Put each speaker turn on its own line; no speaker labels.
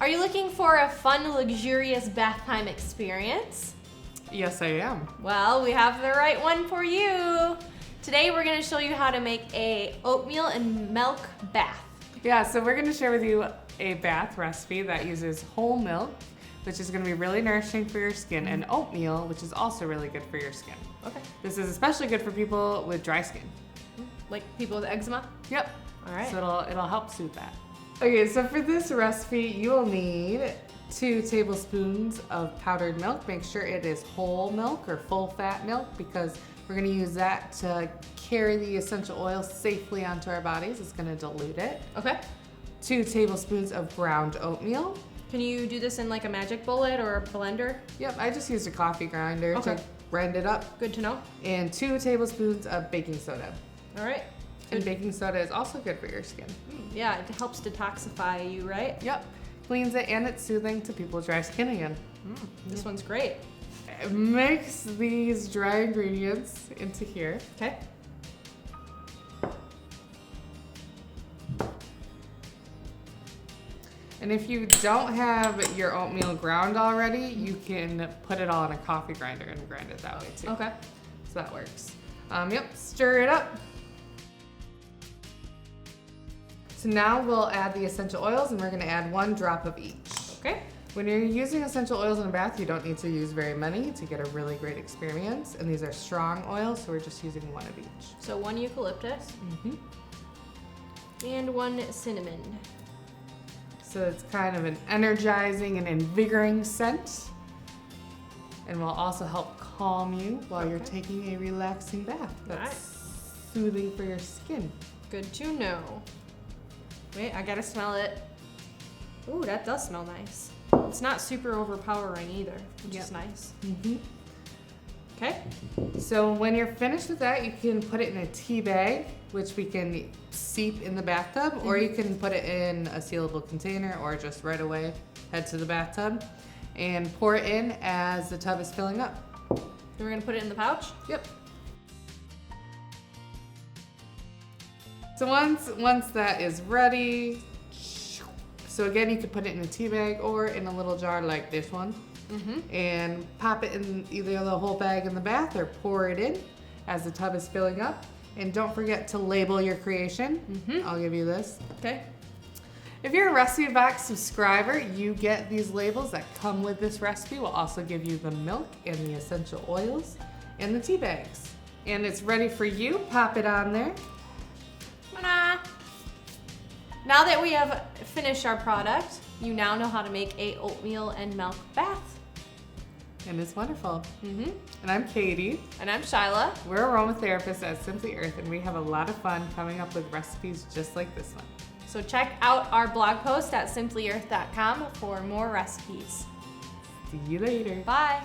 Are you looking for a fun, luxurious bath time experience?
Yes, I am.
Well, we have the right one for you. Today we're going to show you how to make a oatmeal and milk bath.
Yeah, so we're going to share with you a bath recipe that uses whole milk, which is going to be really nourishing for your skin, and oatmeal, which is also really good for your skin.
Okay.
This is especially good for people with dry skin.
Like people with eczema?
Yep.
All right.
So it'll help soothe that. Okay, so for this recipe, you will need 2 tablespoons of powdered milk. Make sure it is whole milk or full fat milk, because we're going to use that to carry the essential oils safely onto our bodies. It's going to dilute it.
Okay.
2 tablespoons of ground oatmeal.
Can you do this in like a magic bullet or a blender?
Yep, I just used a coffee grinder to grind it up.
Good to know.
And 2 tablespoons of baking soda.
All right.
And baking soda is also good for your skin.
Yeah, it helps detoxify you, right?
Yep, cleans it, and it's soothing to people with dry skin again.
This one's great.
Mix these dry ingredients into here.
Okay.
And if you don't have your oatmeal ground already, you can put it all in a coffee grinder and grind it that way too.
Okay.
So that works. Yep, stir it up. So now we'll add the essential oils, and we're gonna add 1 drop of each.
Okay.
When you're using essential oils in a bath, you don't need to use very many to get a really great experience. And these are strong oils, so we're just using 1 of each.
So 1 eucalyptus and 1 cinnamon.
So it's kind of an energizing and invigorating scent. And will also help calm you while you're taking a relaxing bath. That's soothing for your skin.
Good to know. Wait, I gotta smell it. Ooh, that does smell nice. It's not super overpowering either, which is nice. Okay.
So when you're finished with that, you can put it in a tea bag, which we can steep in the bathtub, or you can put it in a sealable container, or just right away head to the bathtub and pour it in as the tub is filling up.
Then we're gonna put it in the pouch?
Yep. So once that is ready, so again, you could put it in a tea bag or in a little jar like this one, and pop it in either the whole bag in the bath or pour it in as the tub is filling up. And don't forget to label your creation. I'll give you this.
Okay.
If you're a Recipe Box subscriber, you get these labels that come with this recipe. We'll also give you the milk and the essential oils and the tea bags. And it's ready for you. Pop it on there.
Ta-da! Now that we have finished our product, you now know how to make a oatmeal and milk bath.
And it's wonderful. And I'm Katie.
And I'm Shyla.
We're aromatherapists at Simply Earth, and we have a lot of fun coming up with recipes just like this one.
So check out our blog post at simplyearth.com for more recipes.
See you later.
Bye.